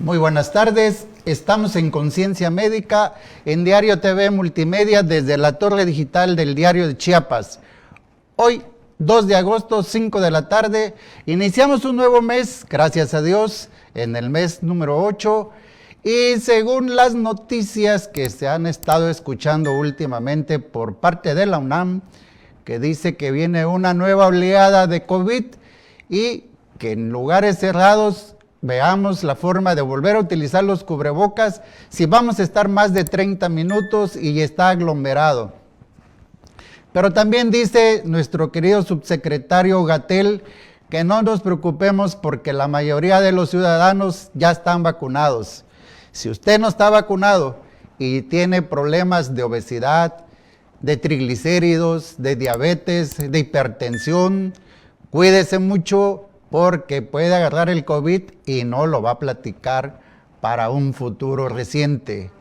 Muy buenas tardes, estamos en Conciencia Médica, en Diario TV Multimedia, desde la torre digital del Diario de Chiapas. Hoy, 2 de agosto, 5 de la tarde, iniciamos un nuevo mes, gracias a Dios, en el mes número 8, y según las noticias que se han estado escuchando últimamente por parte de la UNAM, que dice que viene una nueva oleada de COVID y que en lugares cerrados veamos la forma de volver a utilizar los cubrebocas si vamos a estar más de 30 minutos y está aglomerado. Pero también dice nuestro querido subsecretario Gatell que no nos preocupemos porque la mayoría de los ciudadanos ya están vacunados. Si usted no está vacunado y tiene problemas de obesidad, de triglicéridos, de diabetes, de hipertensión, cuídese mucho porque puede agarrar el COVID y no lo va a platicar para un futuro reciente.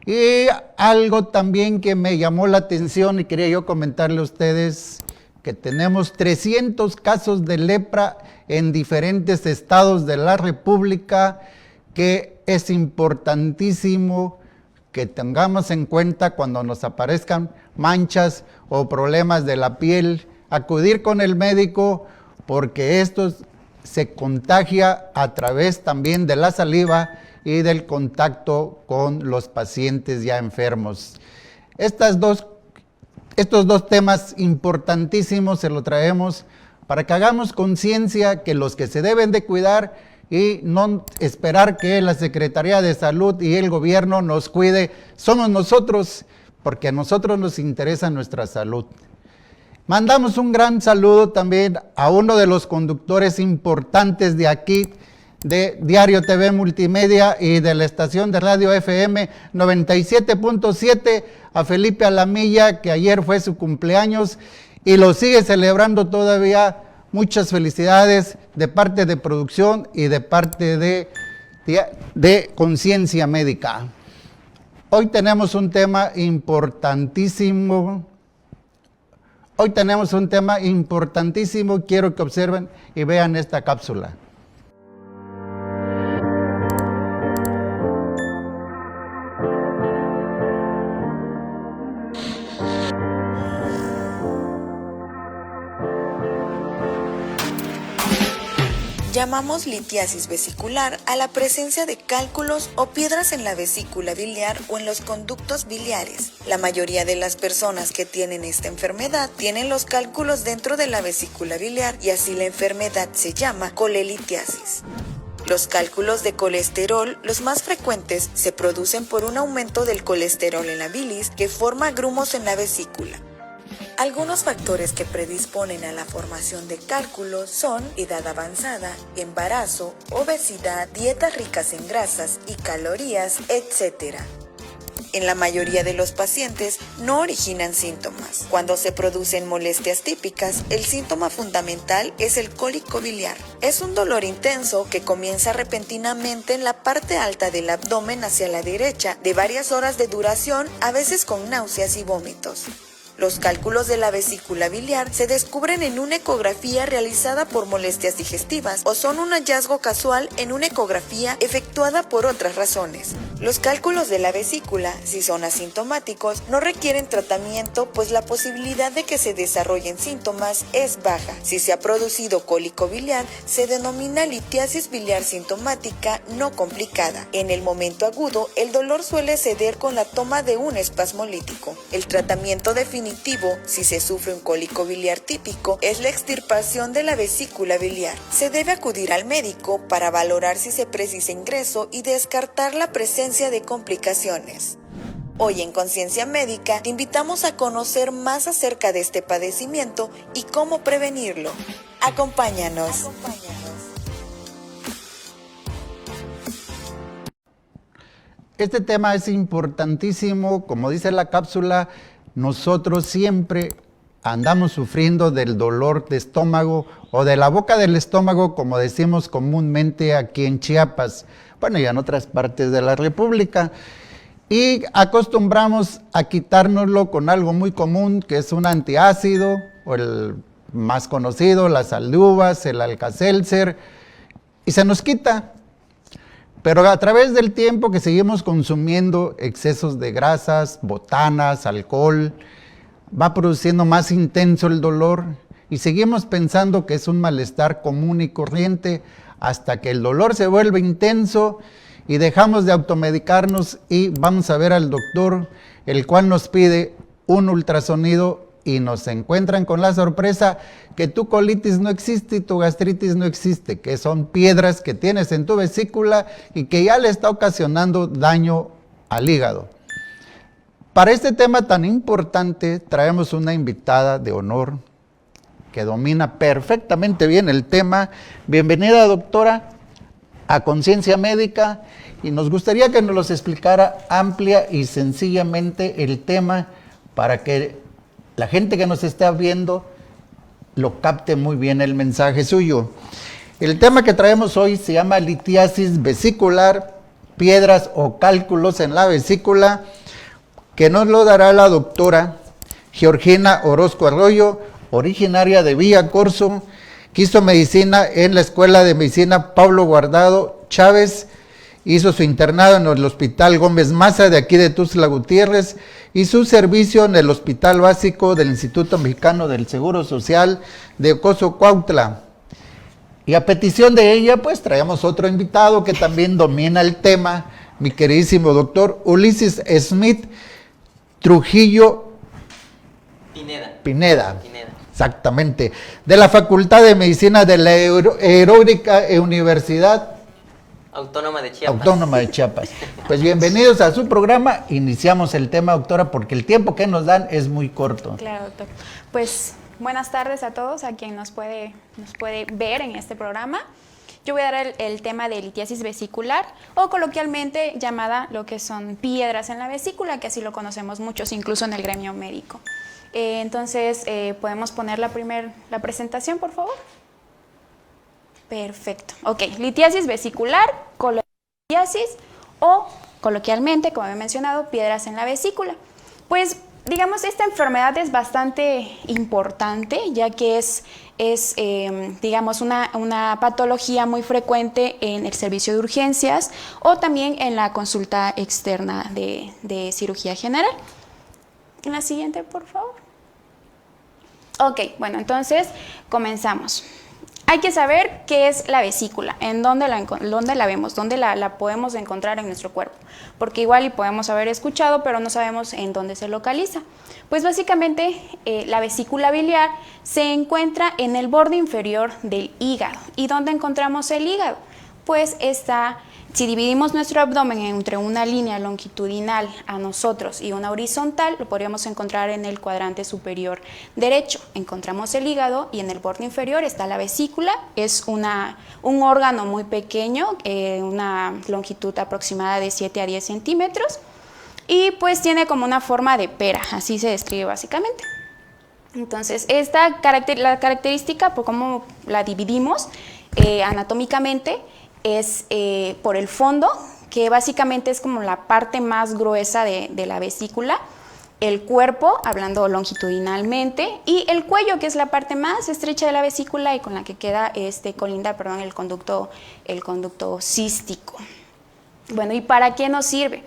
Y algo también que me llamó la atención y quería yo comentarle a ustedes, que tenemos 300 casos de lepra en diferentes estados de la República, que es importantísimo que tengamos en cuenta cuando nos aparezcan manchas o problemas de la piel, acudir con el médico, porque esto se contagia a través también de la saliva y del contacto con los pacientes ya enfermos. Estos dos temas importantísimos se los traemos para que hagamos conciencia que los que se deben de cuidar y no esperar que la Secretaría de Salud y el gobierno nos cuide, somos nosotros, porque a nosotros nos interesa nuestra salud. Mandamos un gran saludo también a uno de los conductores importantes de aquí, de Diario TV Multimedia y de la estación de radio FM 97.7, a Felipe Alamilla, que ayer fue su cumpleaños y lo sigue celebrando todavía. Muchas felicidades de parte de producción y de parte de Conciencia Médica. Hoy tenemos un tema importantísimo. Quiero que observen y vean esta cápsula. Llamamos litiasis vesicular a la presencia de cálculos o piedras en la vesícula biliar o en los conductos biliares. La mayoría de las personas que tienen esta enfermedad tienen los cálculos dentro de la vesícula biliar y así la enfermedad se llama colelitiasis. Los cálculos de colesterol, los más frecuentes, se producen por un aumento del colesterol en la bilis que forma grumos en la vesícula. Algunos factores que predisponen a la formación de cálculos son edad avanzada, embarazo, obesidad, dietas ricas en grasas y calorías, etc. En la mayoría de los pacientes no originan síntomas. Cuando se producen molestias típicas, el síntoma fundamental es el cólico biliar. Es un dolor intenso que comienza repentinamente en la parte alta del abdomen hacia la derecha, de varias horas de duración, a veces con náuseas y vómitos. Los cálculos de la vesícula biliar se descubren en una ecografía realizada por molestias digestivas o son un hallazgo casual en una ecografía efectuada por otras razones. Los cálculos de la vesícula, si son asintomáticos, no requieren tratamiento, pues la posibilidad de que se desarrollen síntomas es baja. Si se ha producido cólico biliar, se denomina litiasis biliar sintomática no complicada. En el momento agudo, el dolor suele ceder con la toma de un espasmolítico. El tratamiento definitivo, si se sufre un cólico biliar típico, es la extirpación de la vesícula biliar. Se debe acudir al médico para valorar si se precisa ingreso y descartar la presencia de complicaciones. Hoy en Conciencia Médica te invitamos a conocer más acerca de este padecimiento y cómo prevenirlo. Acompáñanos. Este tema es importantísimo, como dice la cápsula. Nosotros siempre andamos sufriendo del dolor de estómago o de la boca del estómago, como decimos comúnmente aquí en Chiapas, bueno, y en otras partes de la República. Y acostumbramos a quitárnoslo con algo muy común, que es un antiácido, o el más conocido, las sal de uvas, el Alka-Seltzer, y se nos quita. Pero a través del tiempo que seguimos consumiendo excesos de grasas, botanas, alcohol, va produciendo más intenso el dolor y seguimos pensando que es un malestar común y corriente hasta que el dolor se vuelve intenso y dejamos de automedicarnos y vamos a ver al doctor, el cual nos pide un ultrasonido y nos encuentran con la sorpresa que tu colitis no existe y tu gastritis no existe, que son piedras que tienes en tu vesícula y que ya le está ocasionando daño al hígado. Para este tema tan importante traemos una invitada de honor que domina perfectamente bien el tema. Bienvenida, doctora, a Conciencia Médica, y nos gustaría que nos los explicara amplia y sencillamente el tema para que la gente que nos está viendo lo capte muy bien el mensaje suyo. El tema que traemos hoy se llama litiasis vesicular, piedras o cálculos en la vesícula, que nos lo dará la doctora Georgina Orozco Arroyo, originaria de Villa Corzo, que hizo medicina en la Escuela de Medicina Pablo Guardado Chávez, hizo su internado en el Hospital Gómez Maza de aquí de Tuxtla Gutiérrez y su servicio en el Hospital Básico del Instituto Mexicano del Seguro Social de Ocoso, Cuautla. Y a petición de ella, pues traemos otro invitado que también domina el tema, mi queridísimo doctor Ulises Smith Trujillo Pineda. Exactamente, de la Facultad de Medicina de la Heroica Universidad Autónoma de Chiapas. Pues bienvenidos a su programa. Iniciamos el tema, doctora, porque el tiempo que nos dan es muy corto. Claro, doctor. Pues buenas tardes a todos, a quien nos puede ver en este programa. Yo voy a dar el tema de litiasis vesicular, o coloquialmente llamada lo que son piedras en la vesícula, que así lo conocemos muchos, incluso en el gremio médico. Entonces, ¿podemos poner la presentación, por favor? Perfecto. Ok, litiasis vesicular, litiasis o coloquialmente, como he mencionado, piedras en la vesícula. Pues, digamos, esta enfermedad es bastante importante, ya que es digamos, una patología muy frecuente en el servicio de urgencias o también en la consulta externa de cirugía general. La siguiente, por favor. Ok, bueno, entonces comenzamos. Hay que saber qué es la vesícula, en dónde la vemos, dónde la podemos encontrar en nuestro cuerpo, porque igual y podemos haber escuchado, pero no sabemos en dónde se localiza. Pues básicamente la vesícula biliar se encuentra en el borde inferior del hígado. ¿Y dónde encontramos el hígado? Pues si dividimos nuestro abdomen entre una línea longitudinal a nosotros y una horizontal, lo podríamos encontrar en el cuadrante superior derecho. Encontramos el hígado y en el borde inferior está la vesícula. Es un órgano muy pequeño, una longitud aproximada de 7 a 10 centímetros y pues tiene como una forma de pera, así se describe básicamente. Entonces, la característica por cómo la dividimos anatómicamente es por el fondo, que básicamente es como la parte más gruesa de la vesícula, el cuerpo, hablando longitudinalmente, y el cuello, que es la parte más estrecha de la vesícula y con la que colinda el conducto cístico. Bueno, ¿y para qué nos sirve?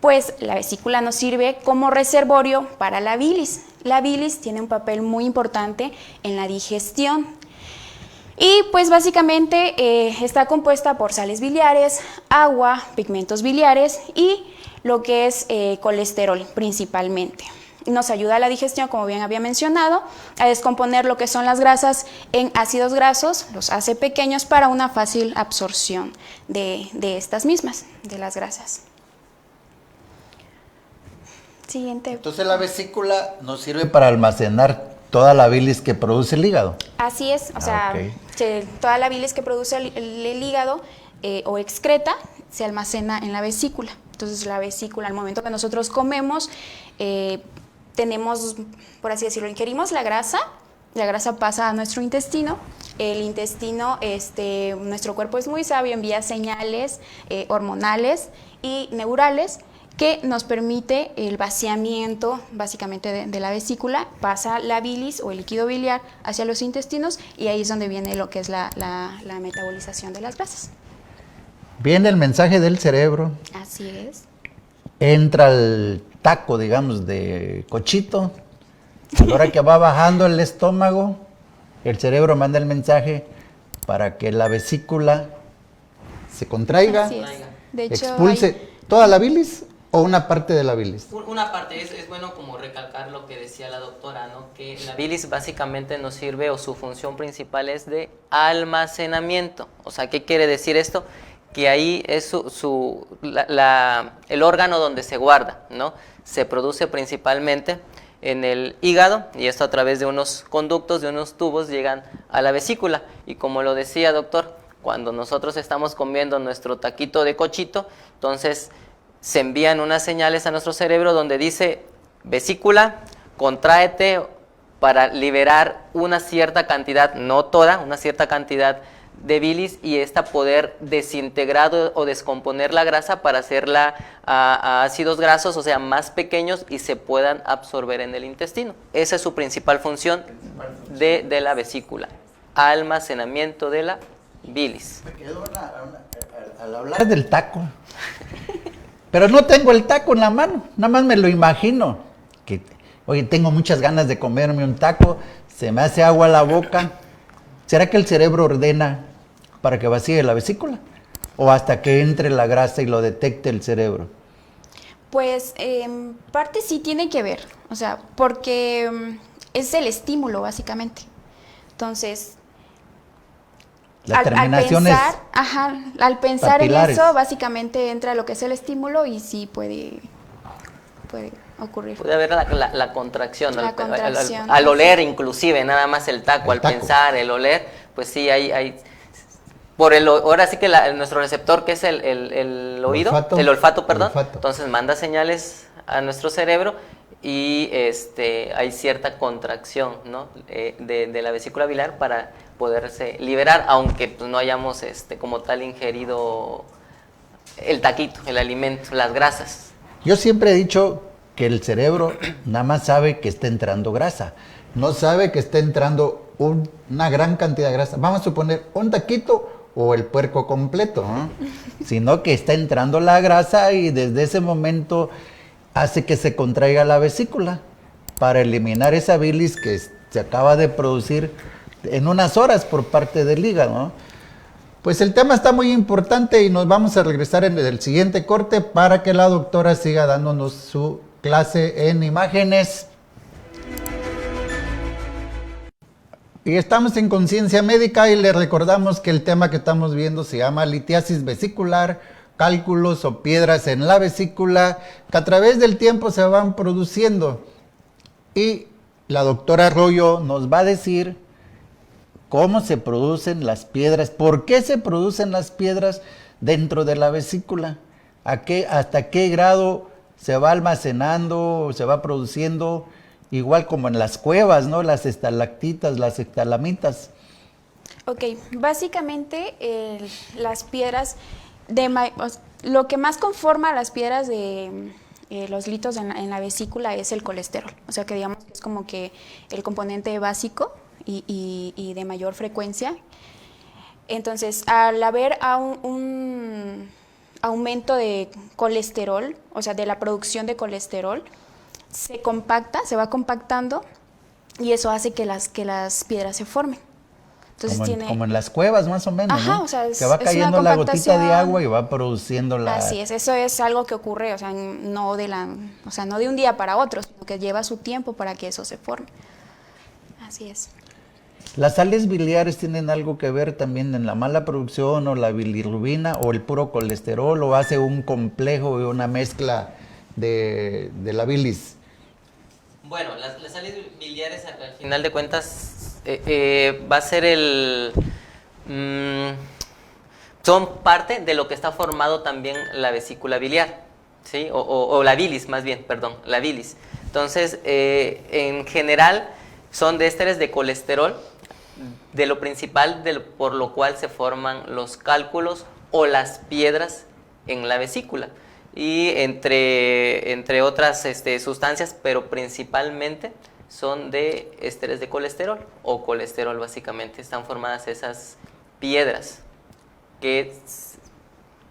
Pues la vesícula nos sirve como reservorio para la bilis. La bilis tiene un papel muy importante en la digestión. Y pues básicamente está compuesta por sales biliares, agua, pigmentos biliares y lo que es colesterol principalmente. Nos ayuda a la digestión, como bien había mencionado, a descomponer lo que son las grasas en ácidos grasos, los hace pequeños para una fácil absorción de estas mismas, de las grasas. Siguiente. Entonces la vesícula nos sirve para almacenar toda la bilis que produce el hígado. Así es, o sea, toda la bilis que produce el hígado o excreta se almacena en la vesícula. Entonces la vesícula, al momento que nosotros comemos, tenemos, por así decirlo, ingerimos la grasa pasa a nuestro intestino. El intestino, nuestro cuerpo es muy sabio, envía señales hormonales y neurales que nos permite el vaciamiento básicamente de la vesícula. Pasa la bilis o el líquido biliar hacia los intestinos y ahí es donde viene lo que es la metabolización de las grasas. Viene el mensaje del cerebro, Así es. entra al taco, digamos, de cochito. A la hora que va bajando el estómago, el cerebro manda el mensaje para que la vesícula se contraiga, Así es. De hecho, expulse toda la bilis o una parte de la bilis. Una parte, es bueno como recalcar lo que decía la doctora, ¿no? Que la bilis básicamente nos sirve, o su función principal es de almacenamiento. O sea, ¿qué quiere decir esto? Que ahí es el órgano donde se guarda, ¿no? Se produce principalmente en el hígado, y esto a través de unos conductos, de unos tubos, llegan a la vesícula. Y como lo decía, doctor, cuando nosotros estamos comiendo nuestro taquito de cochito, entonces se envían unas señales a nuestro cerebro donde dice: vesícula, contráete para liberar una cierta cantidad, no toda, una cierta cantidad de bilis, y esta poder desintegrar o descomponer la grasa para hacerla a ácidos grasos, o sea, más pequeños, y se puedan absorber en el intestino. Esa es su principal función de la vesícula, almacenamiento de la bilis. Me quedó al hablar del taco, pero no tengo el taco en la mano, nada más me lo imagino. Oye, tengo muchas ganas de comerme un taco, se me hace agua la boca. ¿Será que el cerebro ordena para que vacíe la vesícula? ¿O hasta que entre la grasa y lo detecte el cerebro? Pues en parte sí tiene que ver, o sea, porque es el estímulo básicamente. Entonces, Las terminaciones al pensar en papilares. eso, básicamente entra lo que es el estímulo y sí puede ocurrir. Puede haber la contracción, La contracción. al oler inclusive, nada más el taco, El taco. pensar, el oler, pues sí, hay ahora sí que nuestro receptor, que es el oído, el olfato, perdón, entonces manda señales a nuestro cerebro, y hay cierta contracción, ¿no? de la vesícula biliar para poderse liberar, aunque pues, no hayamos como tal ingerido el taquito, el alimento, las grasas. Yo siempre he dicho que el cerebro nada más sabe que está entrando grasa, no sabe que está entrando una gran cantidad de grasa. Vamos a suponer un taquito o el puerco completo, ¿no? Sino que está entrando la grasa, y desde ese momento hace que se contraiga la vesícula para eliminar esa bilis que se acaba de producir en unas horas por parte del hígado, ¿no? Pues el tema está muy importante y nos vamos a regresar en el siguiente corte para que la doctora siga dándonos su clase en imágenes. Y estamos en Conciencia Médica y le recordamos que el tema que estamos viendo se llama litiasis vesicular, cálculos o piedras en la vesícula que a través del tiempo se van produciendo. Y la doctora Arroyo nos va a decir cómo se producen las piedras, por qué se producen las piedras dentro de la vesícula, hasta qué grado se va almacenando, se va produciendo, igual como en las cuevas, ¿no? Las estalactitas, las estalamitas. Ok, básicamente las piedras, lo que más conforma las piedras de los litos en la vesícula es el colesterol. O sea que digamos que es como que el componente básico y de mayor frecuencia. Entonces, al haber un aumento de colesterol, o sea, de la producción de colesterol, se va compactando, y eso hace que las piedras se formen. Entonces como en las cuevas más o menos, ajá, ¿no? o sea, que va cayendo la gotita de agua y va produciendo la... Así es, eso es algo que ocurre, o sea, no de un día para otro, sino que lleva su tiempo para que eso se forme. Así es. ¿Las sales biliares tienen algo que ver también en la mala producción o la bilirrubina o el puro colesterol, o hace un complejo y una mezcla de la bilis? Bueno, las sales biliares al final de cuentas va a ser son parte de lo que está formado también la vesícula biliar, ¿sí? O la bilis, más bien, perdón, la bilis. Entonces, en general, son de ésteres de colesterol, de lo principal por lo cual se forman los cálculos o las piedras en la vesícula. Y entre otras sustancias, pero principalmente son de ésteres de colesterol o colesterol, básicamente. Están formadas esas piedras que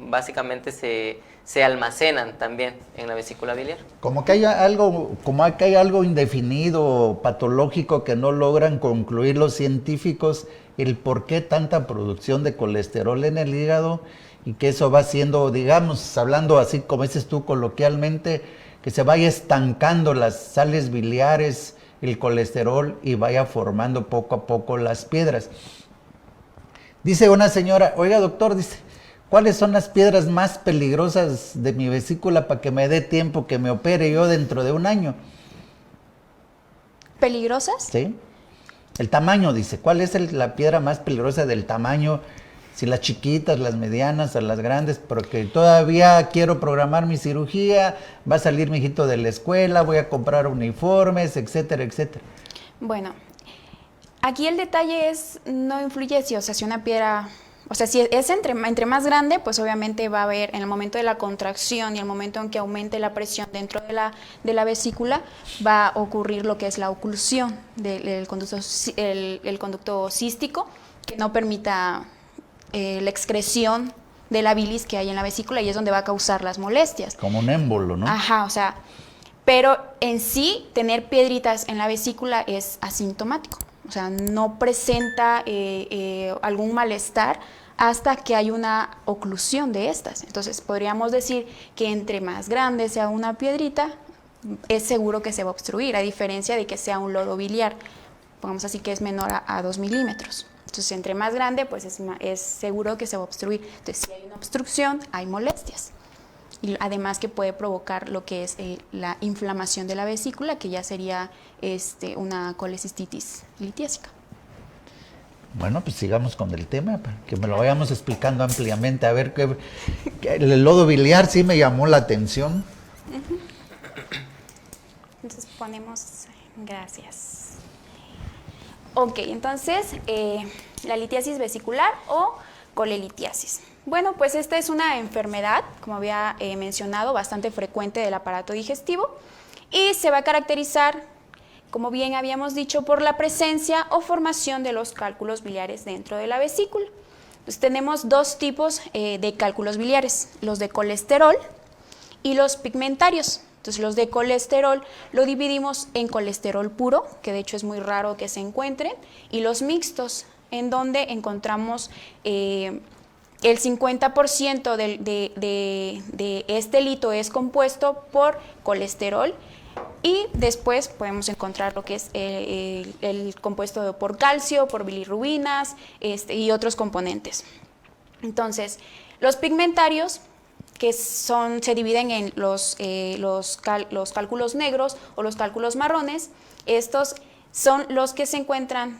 básicamente se almacenan también en la vesícula biliar. Como que hay algo indefinido, patológico, que no logran concluir los científicos, el por qué tanta producción de colesterol en el hígado, y que eso va haciendo, digamos, hablando así como dices tú coloquialmente, que se vaya estancando las sales biliares, el colesterol, y vaya formando poco a poco las piedras. Dice una señora, oiga doctor, dice, ¿cuáles son las piedras más peligrosas de mi vesícula para que me dé tiempo que me opere yo dentro de un año? ¿Peligrosas? Sí. El tamaño, dice, ¿cuál es la piedra más peligrosa del tamaño? Si las chiquitas, las medianas o las grandes, porque todavía quiero programar mi cirugía, va a salir mi hijito de la escuela, voy a comprar uniformes, etcétera, etcétera. Bueno, aquí el detalle es, no influye si una piedra, o sea, si es entre más grande, pues obviamente va a haber, en el momento de la contracción y el momento en que aumente la presión dentro de la vesícula, va a ocurrir lo que es la oclusión del conducto cístico, que no permita la excreción de la bilis que hay en la vesícula, y es donde va a causar las molestias. Como un émbolo, ¿no? Ajá, o sea, pero en sí, tener piedritas en la vesícula es asintomático. O sea, no presenta algún malestar hasta que hay una oclusión de estas. Entonces, podríamos decir que entre más grande sea una piedrita, es seguro que se va a obstruir, a diferencia de que sea un lodo biliar, pongamos así, que es menor a 2 milímetros. Entonces, entre más grande, pues es seguro que se va a obstruir. Entonces, si hay una obstrucción, hay molestias. Y además que puede provocar lo que es la inflamación de la vesícula, que ya sería una colecistitis litiásica. Bueno, pues sigamos con el tema, para que me lo vayamos explicando ampliamente. A ver, el lodo biliar sí me llamó la atención. Entonces ponemos, gracias. Ok, entonces la litiasis vesicular o colelitiasis. Bueno, pues esta es una enfermedad, como había mencionado, bastante frecuente del aparato digestivo, y se va a caracterizar, como bien habíamos dicho, por la presencia o formación de los cálculos biliares dentro de la vesícula. Entonces tenemos dos tipos de cálculos biliares, los de colesterol y los pigmentarios. Entonces los de colesterol lo dividimos en colesterol puro, que de hecho es muy raro que se encuentren, y los mixtos, en donde encontramos el 50% de este lito es compuesto por colesterol, y después podemos encontrar lo que es el compuesto por calcio, por bilirrubinas y otros componentes. Entonces, los pigmentarios, que se dividen en los cálculos negros o los cálculos marrones, estos son los que se encuentran,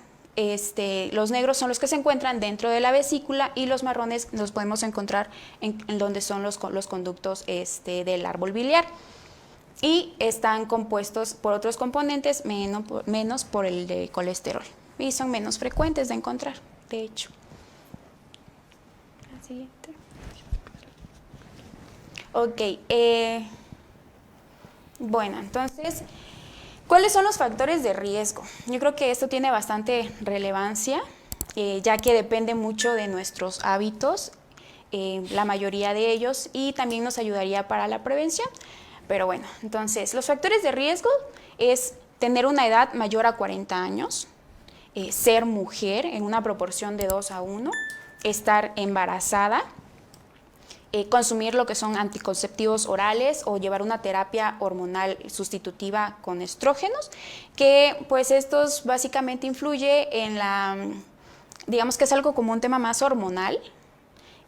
los negros son los que se encuentran dentro de la vesícula, y los marrones los podemos encontrar en donde son los conductos del árbol biliar. Y están compuestos por otros componentes menos por el de colesterol, y son menos frecuentes de encontrar, de hecho. La siguiente. Ok, bueno, entonces, ¿cuáles son los factores de riesgo? Yo creo que esto tiene bastante relevancia, ya que depende mucho de nuestros hábitos, la mayoría de ellos, y también nos ayudaría para la prevención. Pero bueno, entonces, los factores de riesgo es tener una edad mayor a 40 años, ser mujer en una proporción de 2:1, estar embarazada, consumir lo que son anticonceptivos orales o llevar una terapia hormonal sustitutiva con estrógenos, que pues estos básicamente influye en digamos que es algo como un tema más hormonal,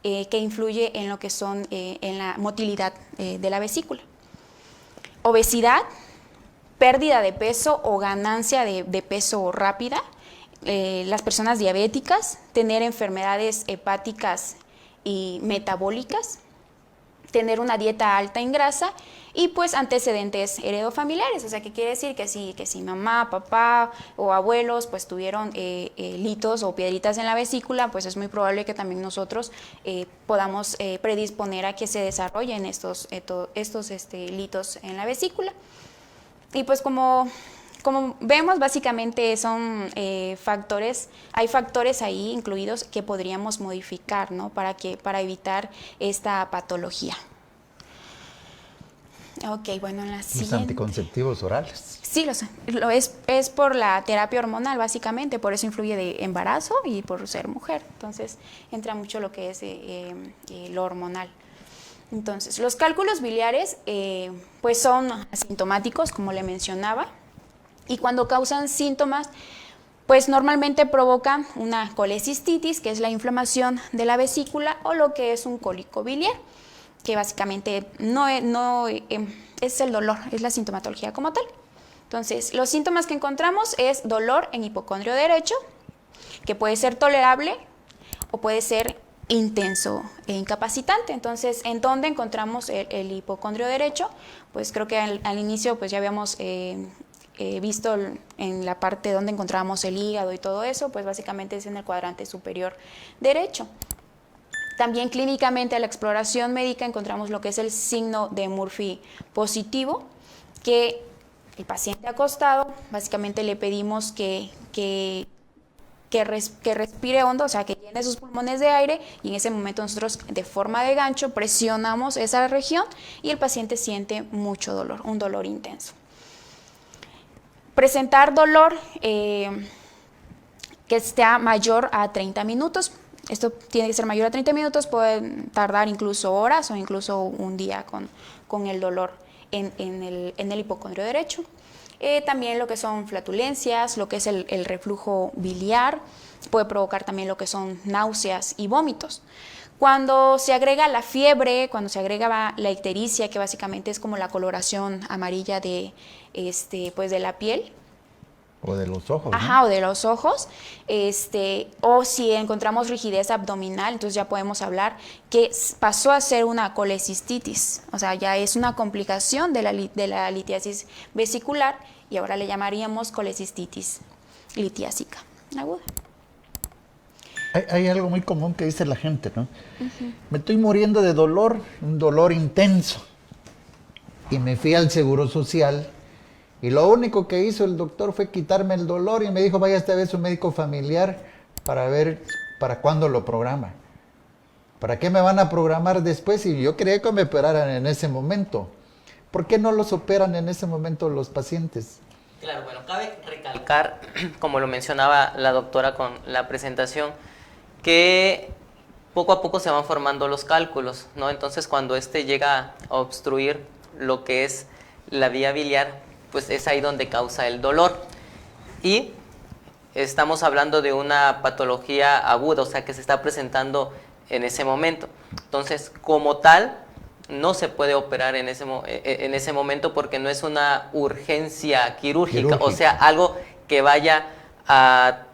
que influye en lo que son en la motilidad de la vesícula. Obesidad, pérdida de peso o ganancia de peso rápida, las personas diabéticas, tener enfermedades hepáticas y metabólicas, tener una dieta alta en grasa, y pues antecedentes heredofamiliares, o sea, que quiere decir que si mamá, papá o abuelos pues tuvieron litos o piedritas en la vesícula, pues es muy probable que también nosotros podamos predisponer a que se desarrollen estos litos en la vesícula. Y pues como como vemos, básicamente son factores, hay factores ahí incluidos que podríamos modificar, ¿no? Para evitar esta patología. Ok, bueno, en la Los siguiente. anticonceptivos orales. Sí, es por la terapia hormonal, básicamente, por eso influye de embarazo y por ser mujer. Entonces, entra mucho lo que es lo hormonal. Entonces, los cálculos biliares, pues son asintomáticos, como le mencionaba, y cuando causan síntomas, pues normalmente provocan una colecistitis, que es la inflamación de la vesícula, o lo que es un cólico biliar, que básicamente no es el dolor, es la sintomatología como tal. Entonces, los síntomas que encontramos es dolor en hipocondrio derecho, que puede ser tolerable o puede ser intenso e incapacitante. Entonces, ¿en dónde encontramos el hipocondrio derecho? Pues creo que al inicio pues ya habíamos visto en la parte donde encontrábamos el hígado y todo eso, pues básicamente es en el cuadrante superior derecho. También clínicamente a la exploración médica encontramos lo que es el signo de Murphy positivo, que el paciente acostado, básicamente le pedimos que respire hondo, o sea, que llene sus pulmones de aire, y en ese momento nosotros de forma de gancho presionamos esa región y el paciente siente mucho dolor, un dolor intenso. Presentar dolor que esté mayor a 30 minutos. Esto tiene que ser mayor a 30 minutos, puede tardar incluso horas o incluso un día con el dolor en el hipocondrio derecho. También lo que son flatulencias, lo que es el reflujo biliar, puede provocar también lo que son náuseas y vómitos. Cuando se agrega la fiebre, cuando se agrega la ictericia, que básicamente es como la coloración amarilla pues de la piel, O de los ojos, ajá, ¿no? o de los ojos, o si encontramos rigidez abdominal, entonces ya podemos hablar que pasó a ser una colecistitis, o sea, ya es una complicación de la litiasis vesicular y ahora le llamaríamos colecistitis litiásica aguda. Hay algo muy común que dice la gente, ¿no? Me estoy muriendo de dolor, un dolor intenso. Y me fui al Seguro Social y lo único que hizo el doctor fue quitarme el dolor y me dijo, vaya esta vez a un médico familiar para ver para cuándo lo programa. ¿Para qué me van a programar después si yo quería que me operaran en ese momento? ¿Por qué no los operan en ese momento los pacientes? Claro, bueno, cabe recalcar, como lo mencionaba la doctora con la presentación, que poco a poco se van formando los cálculos, ¿no? Entonces, cuando llega a obstruir lo que es la vía biliar, pues es ahí donde causa el dolor. Y estamos hablando de una patología aguda, o sea, que se está presentando en ese momento. Entonces, como tal, no se puede operar en ese momento porque no es una urgencia quirúrgica, o sea, algo que vaya ahora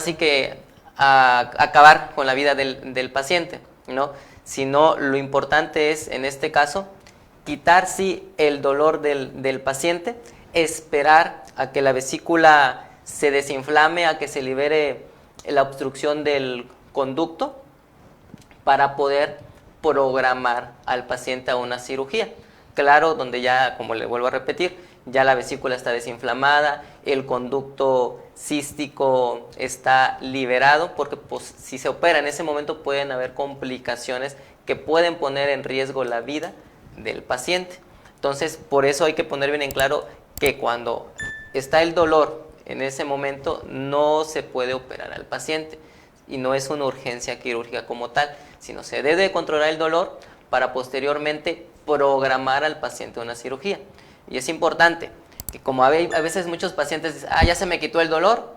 sí que a acabar con la vida del paciente, ¿no? Sino lo importante es, en este caso, quitar sí el dolor del paciente, esperar a que la vesícula se desinflame, a que se libere la obstrucción del conducto para poder programar al paciente a una cirugía. Claro, donde ya, como le vuelvo a repetir, ya la vesícula está desinflamada, el conducto cístico está liberado, porque pues, si se opera en ese momento pueden haber complicaciones que pueden poner en riesgo la vida del paciente. Entonces, por eso hay que poner bien en claro que cuando está el dolor en ese momento no se puede operar al paciente y no es una urgencia quirúrgica como tal, sino se debe controlar el dolor para posteriormente programar al paciente una cirugía. Y es importante que como a veces muchos pacientes dicen, ya se me quitó el dolor,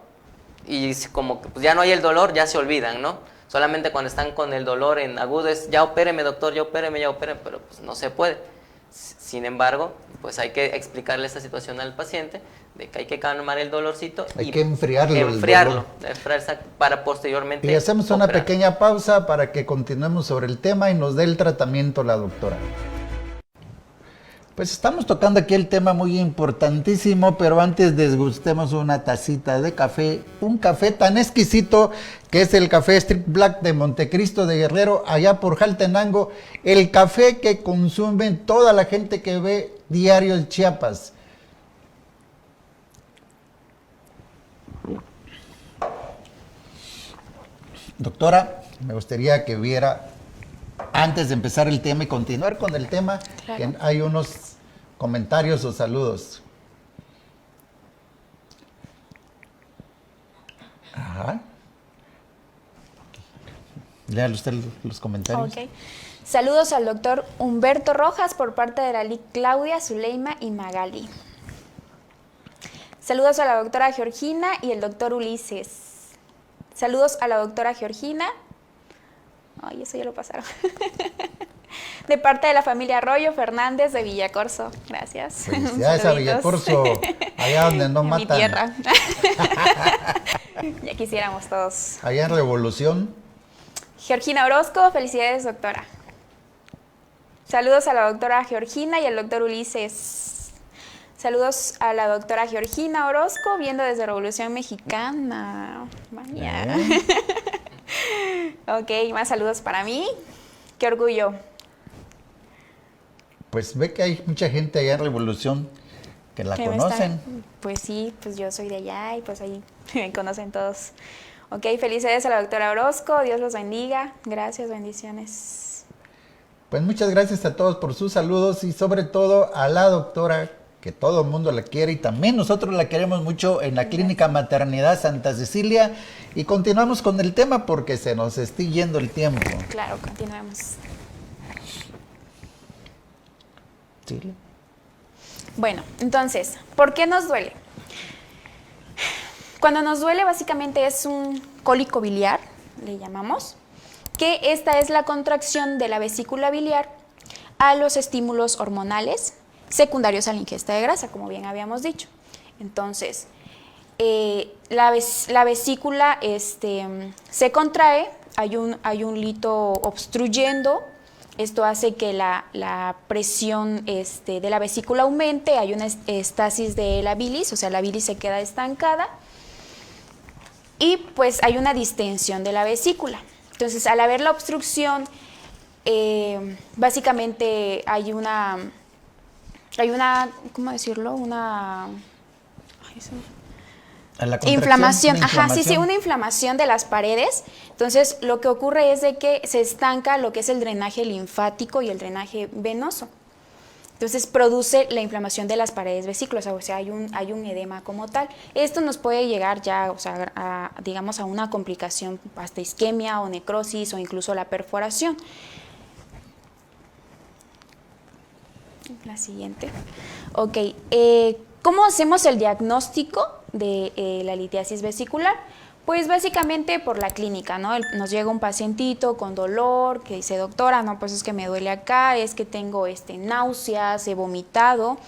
y como que pues, ya no hay el dolor, ya se olvidan, ¿no? Solamente cuando están con el dolor en agudo es, ya opéreme doctor, ya opéreme, pero pues no se puede. Sin embargo, pues hay que explicarle esta situación al paciente, de que hay que calmar el dolorcito. Hay que enfriarlo. Enfriarlo para posteriormente Y hacemos una operar. pequeña pausa para que continuemos sobre el tema y nos dé el tratamiento la doctora. Pues estamos tocando aquí el tema muy importantísimo, pero antes desgustemos una tacita de café, un café tan exquisito que es el café Strict Black de Montecristo de Guerrero, allá por Jaltenango, el café que consumen toda la gente que ve Diario de Chiapas. Doctora, me gustaría que viera, antes de empezar el tema y continuar con el tema, Claro. que hay unos comentarios o saludos. Ajá. Léale usted los comentarios. Ok. Saludos al doctor Humberto Rojas por parte de la LIC Claudia, Zuleima y Magali. Saludos a la doctora Georgina y el doctor Ulises. Saludos a la doctora Georgina. Ay, eso ya lo pasaron. De parte de la familia Arroyo Fernández de Villacorso. Gracias. Felicidades a Saluditos. Villacorso, allá donde no En mi matan. tierra. Ya quisiéramos todos. Allá en Revolución. Georgina Orozco, felicidades, doctora. Saludos a la doctora Georgina y al doctor Ulises. Saludos a la doctora Georgina Orozco, viendo desde Revolución Mexicana. Vaya. Ok, más saludos para mí. Qué orgullo. Pues ve que hay mucha gente allá en Revolución que la Que me conocen. Pues sí, pues yo soy de allá y pues ahí me conocen todos. Ok, felicidades a la doctora Orozco, Dios los bendiga. Gracias, bendiciones. Pues muchas gracias a todos por sus saludos y sobre todo a la doctora, que todo el mundo la quiere y también nosotros la queremos mucho en la Clínica Maternidad Santa Cecilia. Y continuamos con el tema porque se nos está yendo el tiempo. Claro, continuemos. Sí. Bueno, entonces, ¿por qué nos duele? Cuando nos duele básicamente es un cólico biliar, le llamamos, que esta es la contracción de la vesícula biliar a los estímulos hormonales secundarios a la ingesta de grasa, como bien habíamos dicho. Entonces, la vesícula se contrae, hay un lito obstruyendo. Esto hace que la presión de la vesícula aumente, hay una estasis de la bilis, o sea, la bilis se queda estancada y pues hay una distensión de la vesícula. Entonces, al haber la obstrucción, básicamente hay una, ¿cómo decirlo? A la contracción, Inflamación, una ajá, sí, inflamación. una inflamación de las paredes. Entonces, lo que ocurre es de que se estanca lo que es el drenaje linfático y el drenaje venoso. Entonces, produce la inflamación de las paredes vesículas, o sea, hay un edema como tal. Esto nos puede llegar ya, o sea, digamos, a una complicación, hasta isquemia o necrosis o incluso la perforación. La siguiente. Ok, ¿cómo hacemos el diagnóstico de la litiasis vesicular? Pues básicamente por la clínica, ¿no? Nos llega un pacientito con dolor que dice, doctora, no, pues es que me duele acá, es que tengo náuseas, he vomitado.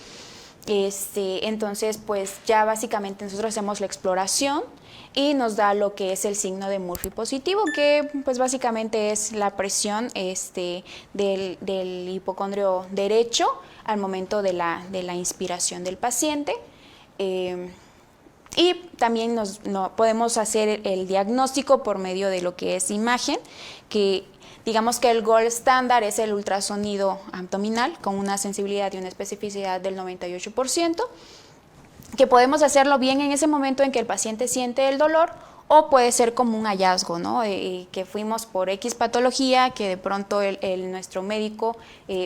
Entonces, pues ya básicamente nosotros hacemos la exploración y nos da lo que es el signo de Murphy positivo, que pues básicamente es la presión del hipocondrio derecho al momento de la inspiración del paciente. Y también podemos hacer el diagnóstico por medio de lo que es imagen, que digamos que el gold estándar es el ultrasonido abdominal con una sensibilidad y una especificidad del 98%, que podemos hacerlo bien en ese momento en que el paciente siente el dolor, o puede ser como un hallazgo, ¿no? Que fuimos por X patología, que de pronto nuestro médico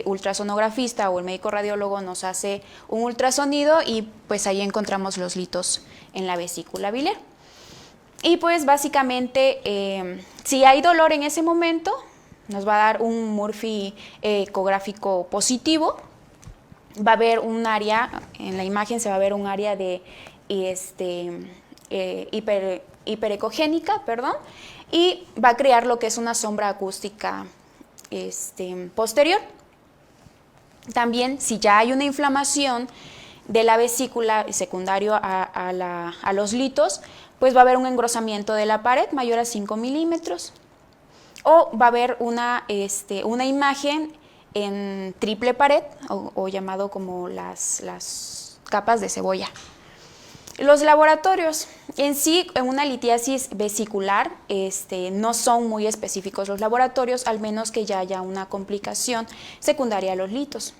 ultrasonografista o el médico radiólogo nos hace un ultrasonido y pues ahí encontramos los litos en la vesícula biliar. Y pues básicamente, si hay dolor en ese momento, nos va a dar un Murphy ecográfico positivo. Va a haber un área, en la imagen se va a ver un área de hiperecogénica, y va a crear lo que es una sombra acústica posterior. También, si ya hay una inflamación de la vesícula secundario a los litos, pues va a haber un engrosamiento de la pared mayor a 5 milímetros, o va a haber una imagen en triple pared, o llamado como las capas de cebolla. Los laboratorios en sí, en una litiasis vesicular, no son muy específicos los laboratorios, al menos que ya haya una complicación secundaria a los litos.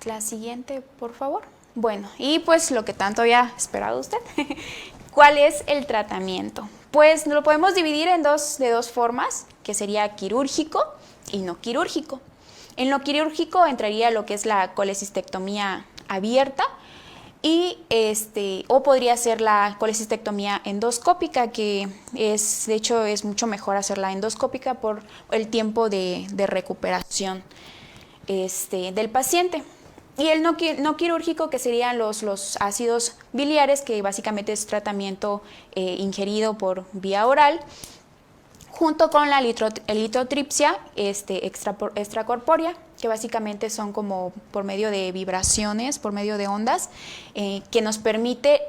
La siguiente, por favor. Bueno, y pues lo que tanto había esperado usted. ¿Cuál es el tratamiento? Pues lo podemos dividir de dos formas, que sería quirúrgico y no quirúrgico. En lo quirúrgico entraría lo que es la colecistectomía abierta o podría ser la colecistectomía endoscópica, que de hecho es mucho mejor hacerla endoscópica por el tiempo de recuperación del paciente. Y el no quirúrgico, que serían los ácidos biliares, que básicamente es tratamiento ingerido por vía oral, junto con la litotripsia extracorpórea, que básicamente son como por medio de vibraciones, por medio de ondas, que nos permite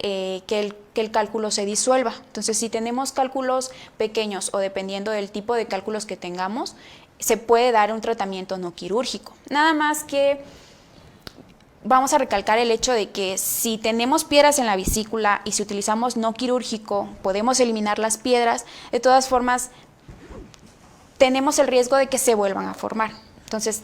que el cálculo se disuelva. Entonces, si tenemos cálculos pequeños o dependiendo del tipo de cálculos que tengamos, se puede dar un tratamiento no quirúrgico. Nada más que vamos a recalcar el hecho de que si tenemos piedras en la vesícula y si utilizamos no quirúrgico, podemos eliminar las piedras, de todas formas tenemos el riesgo de que se vuelvan a formar. Entonces,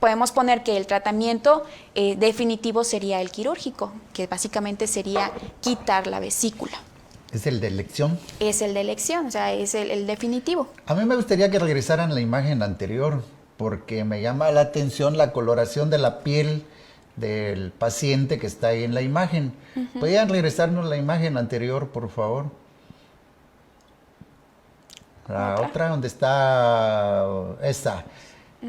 podemos poner que el tratamiento definitivo sería el quirúrgico, que básicamente sería quitar la vesícula. ¿Es el de elección? Es el de elección, o sea, es el definitivo. A mí me gustaría que regresaran a la imagen anterior, porque me llama la atención la coloración de la piel del paciente que está ahí en la imagen. ¿Podrían regresarnos la imagen anterior, por favor? La otra, donde está esta.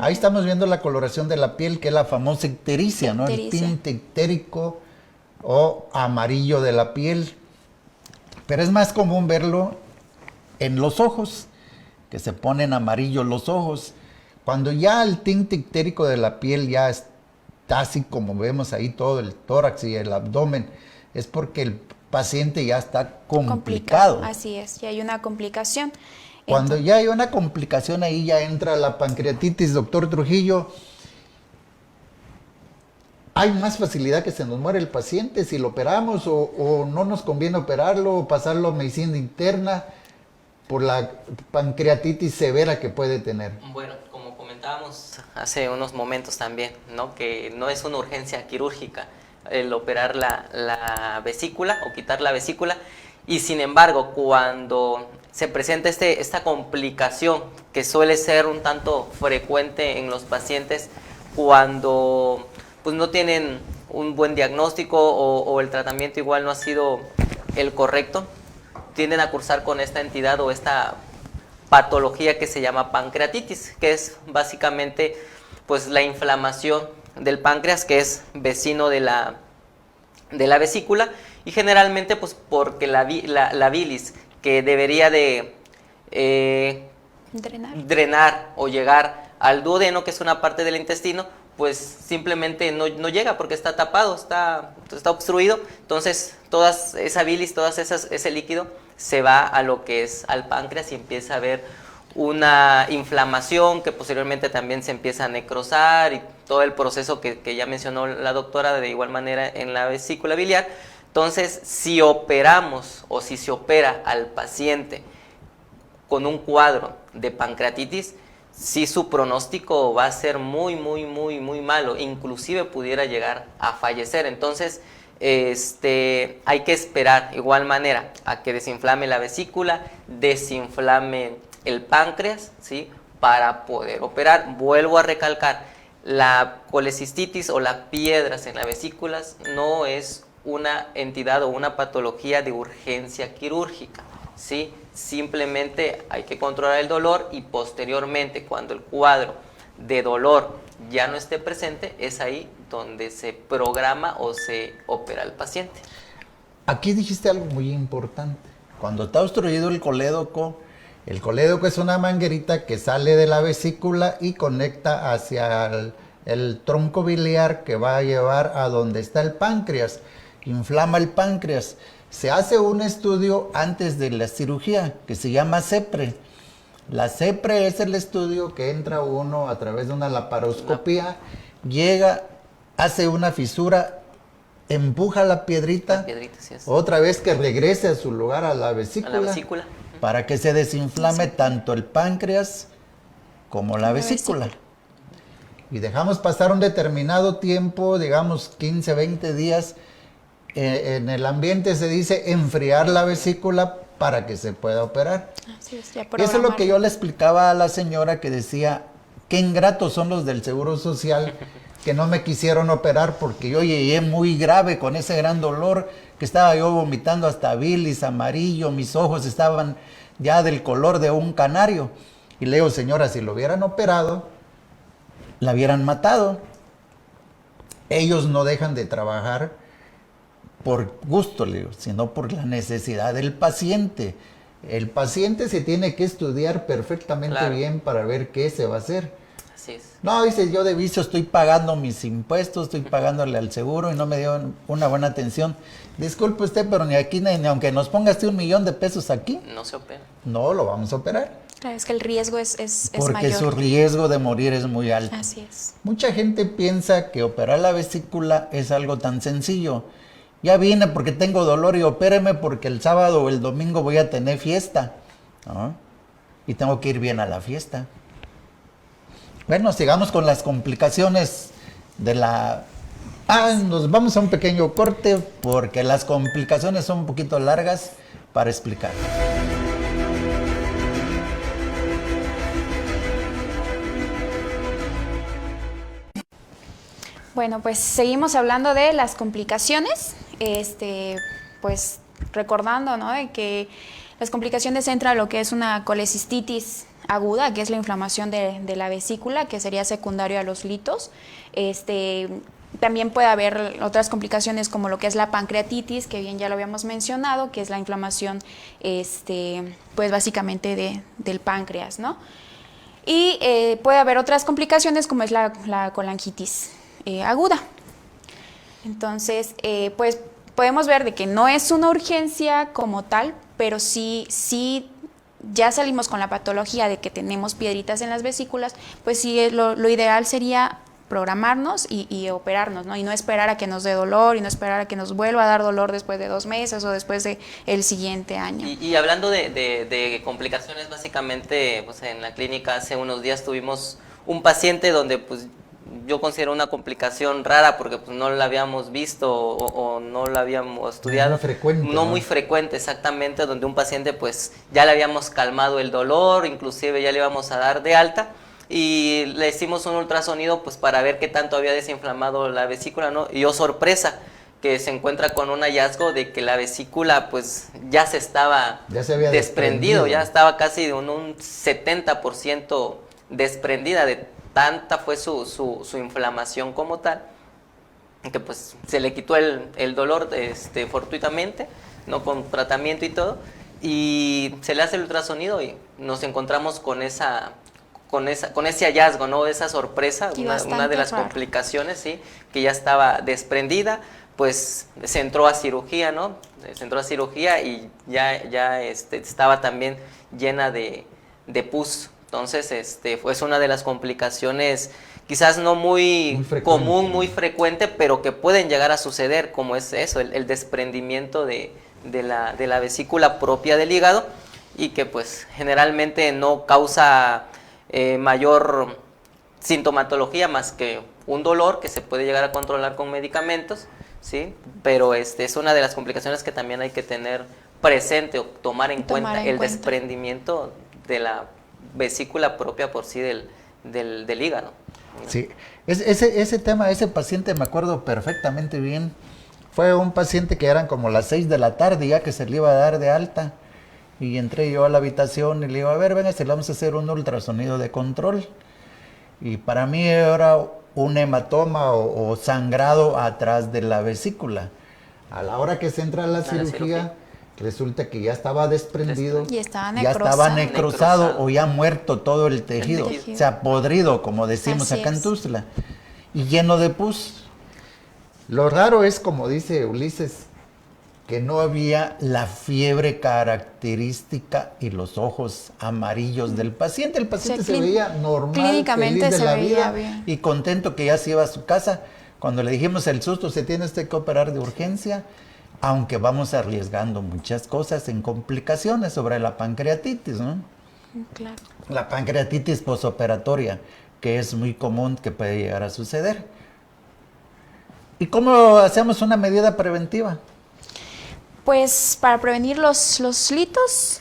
Ahí estamos viendo la coloración de la piel, que es la famosa ictericia, ¿no? El tinte ictérico o amarillo de la piel. Pero es más común verlo en los ojos, que se ponen amarillos los ojos. Cuando ya el tinte ictérico de la piel ya está así como vemos ahí todo el tórax y el abdomen, es porque el paciente ya está complicado. Así es, ya hay una complicación. Cuando ya hay una complicación, ahí ya entra la pancreatitis, doctor Trujillo. ¿Hay más facilidad que se nos muere el paciente si lo operamos o no nos conviene operarlo o pasarlo a medicina interna por la pancreatitis severa que puede tener? Bueno, como comentábamos hace unos momentos también, ¿no? Que no es una urgencia quirúrgica el operar la vesícula o quitar la vesícula, y sin embargo, cuando se presenta esta complicación que suele ser un tanto frecuente en los pacientes cuando pues no tienen un buen diagnóstico o el tratamiento igual no ha sido el correcto, tienden a cursar con esta entidad o esta patología que se llama pancreatitis, que es básicamente pues la inflamación del páncreas, que es vecino de la vesícula, y generalmente pues porque la bilis que debería de drenar o llegar al duodeno, que es una parte del intestino, pues simplemente no llega porque está tapado, está obstruido. Entonces toda esa bilis, ese líquido se va a lo que es al páncreas y empieza a haber una inflamación que posteriormente también se empieza a necrosar y todo el proceso que ya mencionó la doctora de igual manera en la vesícula biliar. Entonces, si operamos o si se opera al paciente con un cuadro de pancreatitis, sí su pronóstico va a ser muy malo, inclusive pudiera llegar a fallecer. Entonces, hay que esperar igual manera a que desinflame la vesícula, desinflame el páncreas, ¿sí? Para poder operar. Vuelvo a recalcar, la colecistitis o las piedras en las vesículas no es una entidad o una patología de urgencia quirúrgica, ¿sí? Simplemente hay que controlar el dolor y posteriormente, cuando el cuadro de dolor ya no esté presente, es ahí donde se programa o se opera al paciente. Aquí dijiste algo muy importante. Cuando está obstruido el colédoco es una manguerita que sale de la vesícula y conecta hacia el tronco biliar que va a llevar a donde está el páncreas. Inflama el páncreas. Se hace un estudio antes de la cirugía que se llama CEPRE. La CEPRE es el estudio que entra uno a través de una laparoscopía, llega, hace una fisura, empuja la piedrita, Sí es. otra vez que regrese a su lugar a la vesícula, para que se desinflame tanto el páncreas como la vesícula. Y dejamos pasar un determinado tiempo, digamos 15, 20 días. En el ambiente se dice enfriar la vesícula para que se pueda operar. Así es, ya Eso es lo que programar. yo le explicaba a la señora que decía, qué ingratos son los del Seguro Social que no me quisieron operar porque yo llegué muy grave con ese gran dolor que estaba yo vomitando hasta bilis, amarillo, mis ojos estaban ya del color de un canario. Y le digo, señora, si lo hubieran operado, la hubieran matado. Ellos no dejan de trabajar por gusto, le digo, sino por la necesidad del paciente. El paciente se tiene que estudiar perfectamente Claro. bien para ver qué se va a hacer. Así es. No, dice, yo de vicio estoy pagando mis impuestos, estoy pagándole al seguro y no me dio una buena atención. Disculpe usted, pero ni aquí, ni aunque nos ponga usted 1,000,000 de pesos aquí, No se opera. no lo vamos a operar. Claro, es que el riesgo es Porque mayor. su riesgo de morir es muy alto. Así es. Mucha gente piensa que operar la vesícula es algo tan sencillo. Ya vine porque tengo dolor y opéreme porque el sábado o el domingo voy a tener fiesta, ¿no? Y tengo que ir bien a la fiesta. Bueno, sigamos con las complicaciones de la... nos vamos a un pequeño corte porque las complicaciones son un poquito largas para explicar. Bueno, pues seguimos hablando de las complicaciones, pues recordando, ¿no?, de que las complicaciones entran a lo que es una colecistitis aguda, que es la inflamación de la vesícula, que sería secundario a los litos. También puede haber otras complicaciones como lo que es la pancreatitis, que bien ya lo habíamos mencionado, que es la inflamación, pues básicamente del páncreas, ¿no? Y puede haber otras complicaciones como es la colangitis aguda. Entonces, pues podemos ver de que no es una urgencia como tal, pero sí ya salimos con la patología de que tenemos piedritas en las vesículas, pues sí lo ideal sería programarnos y operarnos, ¿no? Y no esperar a que nos dé dolor y no esperar a que nos vuelva a dar dolor después de 2 meses o después de el siguiente año. Y hablando de complicaciones, básicamente, pues en la clínica hace unos días tuvimos un paciente donde pues yo considero una complicación rara porque pues no la habíamos visto o no la habíamos estudiado. Muy frecuente, No ¿no? muy frecuente, exactamente, donde un paciente pues ya le habíamos calmado el dolor, inclusive ya le íbamos a dar de alta y le hicimos un ultrasonido pues para ver qué tanto había desinflamado la vesícula, ¿no? Y oh sorpresa, que se encuentra con un hallazgo de que la vesícula pues ya se estaba Ya se había desprendido, desprendido. ya estaba casi de un 70% desprendida, de tanta fue su inflamación como tal, que pues se le quitó el dolor fortuitamente, no con tratamiento y todo, y se le hace el ultrasonido y nos encontramos con ese hallazgo, ¿no? Esa sorpresa, Y una de bastante las raro. complicaciones, sí, que ya estaba desprendida, pues se entró a cirugía, ¿no? Se entró a cirugía y ya estaba también llena de pus. Entonces, fue una de las complicaciones quizás no muy frecuente. común, muy frecuente, pero que pueden llegar a suceder, como es eso, el desprendimiento de la vesícula propia del hígado y que pues generalmente no causa mayor sintomatología más que un dolor que se puede llegar a controlar con medicamentos, ¿sí? Pero es una de las complicaciones que también hay que tener presente o tomar en cuenta, el desprendimiento de la vesícula propia por sí del hígado. Sí, ese tema, ese paciente me acuerdo perfectamente bien. Fue un paciente que eran como las 6 de la tarde ya que se le iba a dar de alta. Y entré yo a la habitación y le digo, a ver, venga, se le vamos a hacer un ultrasonido de control. Y para mí era un hematoma o sangrado atrás de la vesícula. A la hora que se entra a la cirugía, resulta que ya estaba desprendido, Y estaba ya estaba necrosado. necrosado o ya muerto todo el tejido, tejido. o sea, podrido, como decimos Así acá en es. Tuxtla, y lleno de pus. Lo raro es, como dice Ulises, que no había la fiebre característica y los ojos amarillos del paciente. El paciente se veía normal, clínicamente feliz de se la veía vida bien. y contento que ya se iba a su casa. Cuando le dijimos el susto, se tiene usted que operar de urgencia, aunque vamos arriesgando muchas cosas en complicaciones sobre la pancreatitis, ¿no? Claro. La pancreatitis posoperatoria, que es muy común que puede llegar a suceder. ¿Y cómo hacemos una medida preventiva? Pues para prevenir los litos,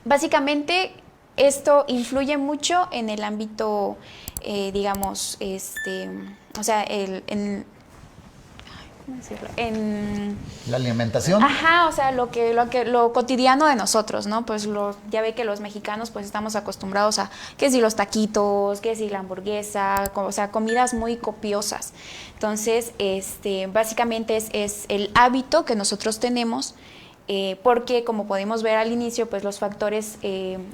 básicamente esto influye mucho en el ámbito, digamos, o sea, ¿cómo decirlo? En La alimentación. Ajá, o sea, lo cotidiano de nosotros, ¿no? Pues ya ve que los mexicanos pues estamos acostumbrados a que si los taquitos, que si la hamburguesa, o sea, comidas muy copiosas. Entonces, básicamente es el hábito que nosotros tenemos, porque como podemos ver al inicio, pues los factores,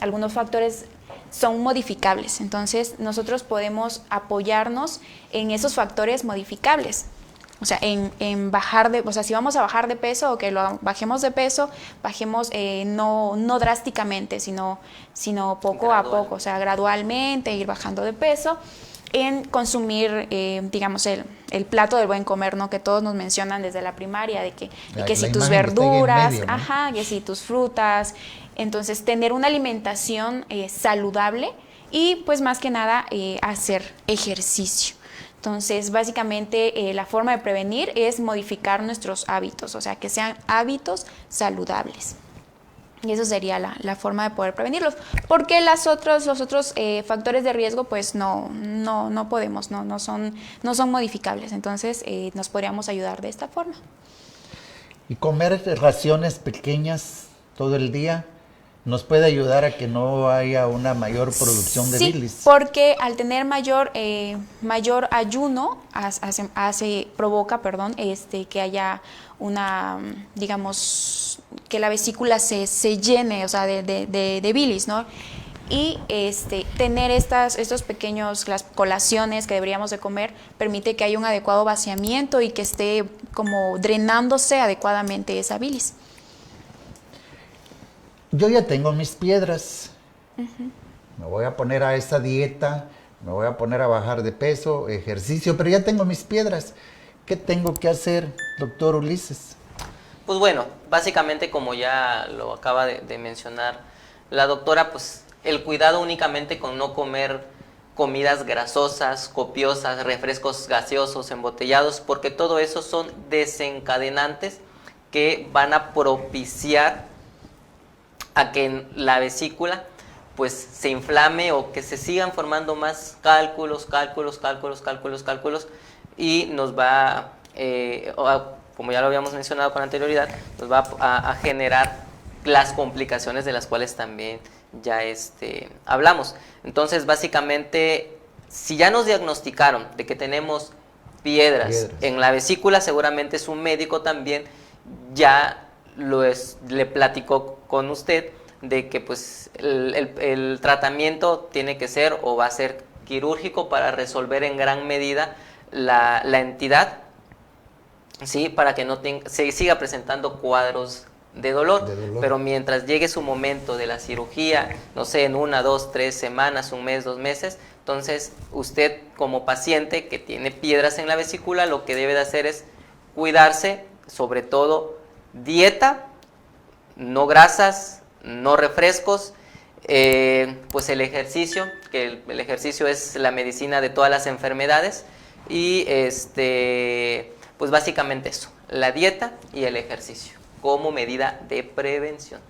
algunos factores son modificables. Entonces, nosotros podemos apoyarnos en esos factores modificables. O sea, en bajar o sea, si vamos a bajar de peso o que lo bajemos de peso, bajemos no drásticamente, sino poco a poco, o sea, gradualmente ir bajando de peso, en consumir, digamos, el plato del buen comer, ¿no? Que todos nos mencionan desde la primaria, de que si tus verduras, medio, ¿no? Ajá, que si tus frutas, entonces tener una alimentación saludable y pues más que nada hacer ejercicio. Entonces, básicamente, la forma de prevenir es modificar nuestros hábitos, o sea, que sean hábitos saludables. Y eso sería la forma de poder prevenirlos. Porque los otros factores de riesgo, pues no podemos, no son modificables. Entonces, nos podríamos ayudar de esta forma. Y comer raciones pequeñas todo el día nos puede ayudar a que no haya una mayor producción de bilis. Sí, porque al tener mayor ayuno provoca que haya una, digamos, que la vesícula se llene, o sea, de bilis, ¿no? Y tener estos pequeños, las colaciones que deberíamos de comer, permite que haya un adecuado vaciamiento y que esté como drenándose adecuadamente esa bilis. Yo ya tengo mis piedras. Me voy a poner a esa dieta, me voy a poner a bajar de peso, ejercicio, pero ya tengo mis piedras. ¿Qué tengo que hacer, doctor Ulises? Pues bueno, básicamente como ya lo acaba de mencionar la doctora, pues el cuidado únicamente con no comer comidas grasosas, copiosas, refrescos gaseosos, embotellados, porque todo eso son desencadenantes que van a propiciar a que en la vesícula pues se inflame o que se sigan formando más cálculos y nos va, como ya lo habíamos mencionado con anterioridad, nos va a generar las complicaciones de las cuales también ya hablamos. Entonces, básicamente, si ya nos diagnosticaron de que tenemos piedras en la vesícula, seguramente su médico también ya le platicó con usted de que pues el tratamiento tiene que ser o va a ser quirúrgico para resolver en gran medida la entidad, ¿sí? Para que no se siga presentando cuadros de dolor, pero mientras llegue su momento de la cirugía, no sé, en 1, 2, 3 semanas, 1 mes, 2 meses, entonces usted como paciente que tiene piedras en la vesícula, lo que debe de hacer es cuidarse, sobre todo dieta, no grasas, no refrescos, pues el ejercicio, que el ejercicio es la medicina de todas las enfermedades, y pues básicamente eso, la dieta y el ejercicio como medida de prevención.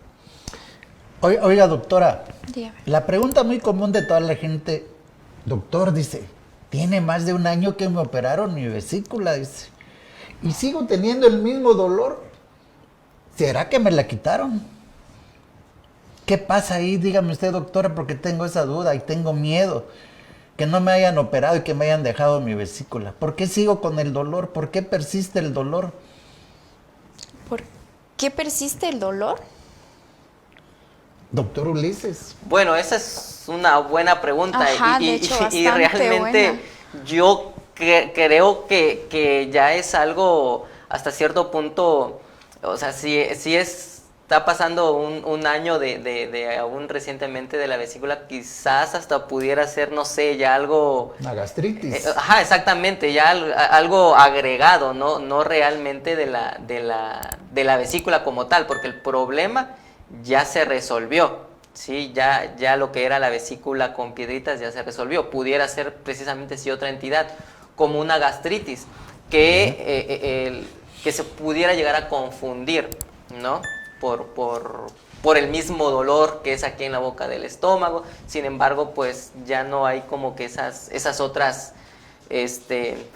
Oiga, doctora, Dígame. La pregunta muy común de toda la gente, doctor, dice, tiene más de 1 año que me operaron mi vesícula, dice, y sigo teniendo el mismo dolor. ¿Será que me la quitaron? ¿Qué pasa ahí? Dígame usted, doctora, porque tengo esa duda y tengo miedo que no me hayan operado y que me hayan dejado mi vesícula. ¿Por qué sigo con el dolor? ¿Por qué persiste el dolor? ¿Por qué persiste el dolor? Doctor Ulises. Bueno, esa es una buena pregunta. Ajá, y de hecho, y bastante realmente buena. yo creo que ya es algo hasta cierto punto, o sea, si está pasando un año de aún recientemente de la vesícula, quizás hasta pudiera ser, no sé, ya algo... Una gastritis. Ajá, exactamente, ya algo agregado, no realmente de la vesícula como tal, porque el problema ya se resolvió, ¿sí? Ya lo que era la vesícula con piedritas ya se resolvió. Pudiera ser precisamente si otra entidad, como una gastritis, que que se pudiera llegar a confundir, ¿no? Por el mismo dolor que es aquí en la boca del estómago. Sin embargo, pues ya no hay como que esas otras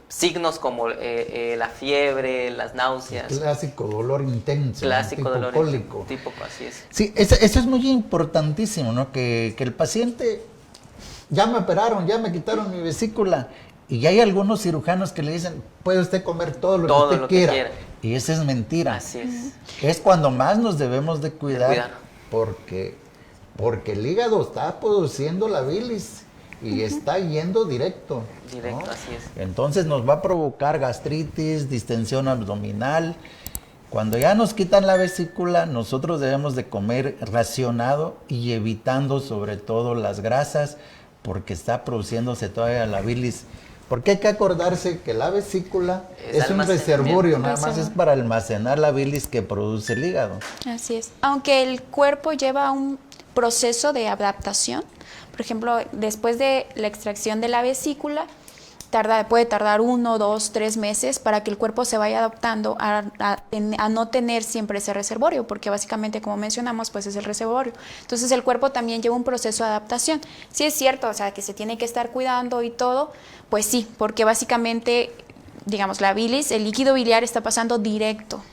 signos como la fiebre, las náuseas. Clásico dolor intenso, Clásico tipo dolor cólico. tipo, así es. Sí, eso es muy importantísimo, ¿no? Que el paciente, ya me operaron, ya me quitaron mi vesícula, y hay algunos cirujanos que le dicen, puede usted comer todo lo que usted quiera. Y esa es mentira. Así es. Es cuando más nos debemos de cuidar. Porque el hígado está produciendo la bilis y está yendo directo. Directo, ¿no? así es. Entonces nos va a provocar gastritis, distensión abdominal. Cuando ya nos quitan la vesícula, nosotros debemos de comer racionado y evitando sobre todo las grasas, porque está produciéndose todavía la bilis. Porque hay que acordarse que la vesícula es un reservorio, nada más es para almacenar la bilis que produce el hígado. Así es. Aunque el cuerpo lleva un proceso de adaptación, por ejemplo, después de la extracción de la vesícula, puede tardar 1, 2, 3 meses para que el cuerpo se vaya adaptando a no tener siempre ese reservorio, porque básicamente, como mencionamos, pues es el reservorio. Entonces el cuerpo también lleva un proceso de adaptación. Sí es cierto, o sea, que se tiene que estar cuidando y todo, pues sí, porque básicamente, digamos, la bilis, el líquido biliar está pasando directo.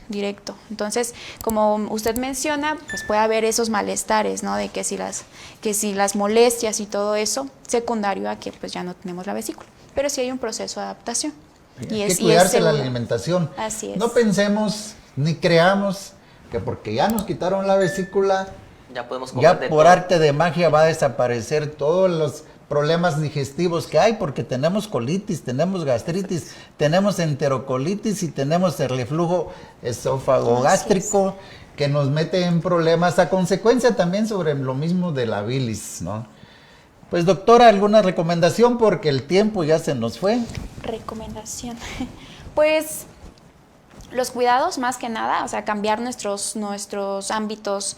Entonces, como usted menciona, pues puede haber esos malestares, ¿no? De que si las molestias y todo eso, secundario a que pues ya no tenemos la vesícula. Pero sí hay un proceso de adaptación. Hay que cuidarse la alimentación. Así es. No pensemos ni creamos que porque ya nos quitaron la vesícula, ya podemos comer ya de por todo. arte de magia va a desaparecer todos los problemas digestivos que hay, porque tenemos colitis, tenemos gastritis, tenemos enterocolitis y tenemos el reflujo esófago-gástrico que nos mete en problemas a consecuencia también sobre lo mismo de la bilis, ¿no? Pues doctora, ¿alguna recomendación? Porque el tiempo ya se nos fue. Recomendación. Pues los cuidados más que nada, o sea, cambiar nuestros ámbitos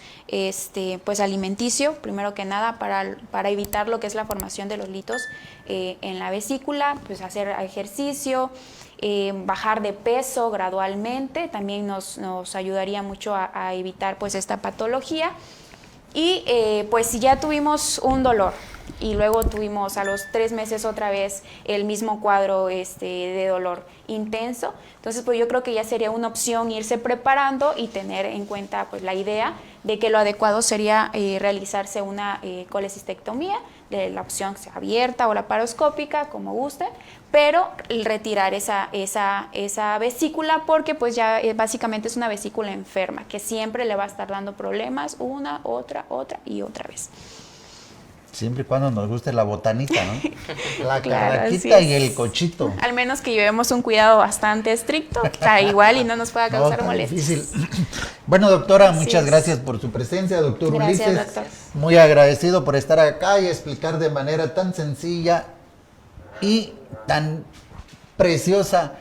pues alimenticio, primero que nada, para evitar lo que es la formación de los litos en la vesícula, pues hacer ejercicio, bajar de peso gradualmente, también nos ayudaría mucho a evitar pues esta patología. Y pues si ya tuvimos un dolor y luego tuvimos a los 3 meses otra vez el mismo cuadro de dolor intenso, entonces pues yo creo que ya sería una opción irse preparando y tener en cuenta pues la idea de que lo adecuado sería realizarse una colecistectomía, de la opción sea abierta o laparoscópica, como guste, pero retirar esa vesícula, porque pues ya básicamente es una vesícula enferma que siempre le va a estar dando problemas una, otra y otra vez. Siempre y cuando nos guste la botanita, ¿no? La Claro, carraquita así y es. el cochito. Al menos que llevemos un cuidado bastante estricto, está igual y no nos pueda causar Tan molestias. difícil. Bueno, doctora, Así muchas es. gracias por su presencia, doctor Gracias, Ulises. doctor. Muy agradecido por estar acá y explicar de manera tan sencilla y tan preciosa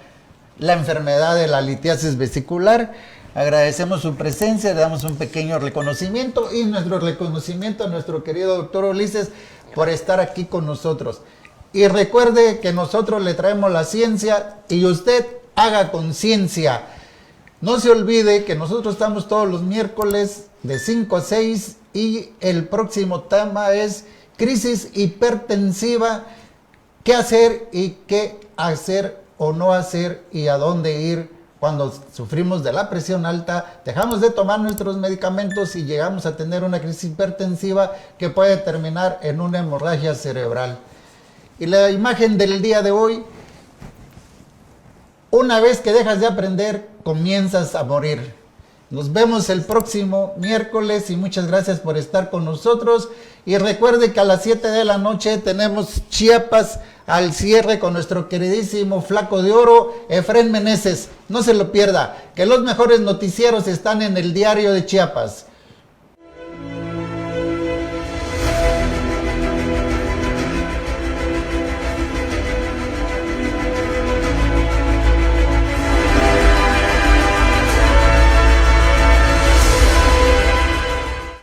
la enfermedad de la litiasis vesicular. Agradecemos su presencia, le damos un pequeño reconocimiento y nuestro reconocimiento a nuestro querido doctor Ulises por estar aquí con nosotros. Y recuerde que nosotros le traemos la ciencia y usted haga conciencia. No se olvide que nosotros estamos todos los miércoles de 5 a 6 y el próximo tema es crisis hipertensiva, qué hacer y qué hacer o no hacer y a dónde ir cuando sufrimos de la presión alta, dejamos de tomar nuestros medicamentos y llegamos a tener una crisis hipertensiva que puede terminar en una hemorragia cerebral. Y la imagen del día de hoy, una vez que dejas de aprender, comienzas a morir. Nos vemos el próximo miércoles y muchas gracias por estar con nosotros. Y recuerde que a las 7 de la noche tenemos Chiapas al cierre con nuestro queridísimo flaco de oro, Efrén Meneses. No se lo pierda, que los mejores noticieros están en el Diario de Chiapas.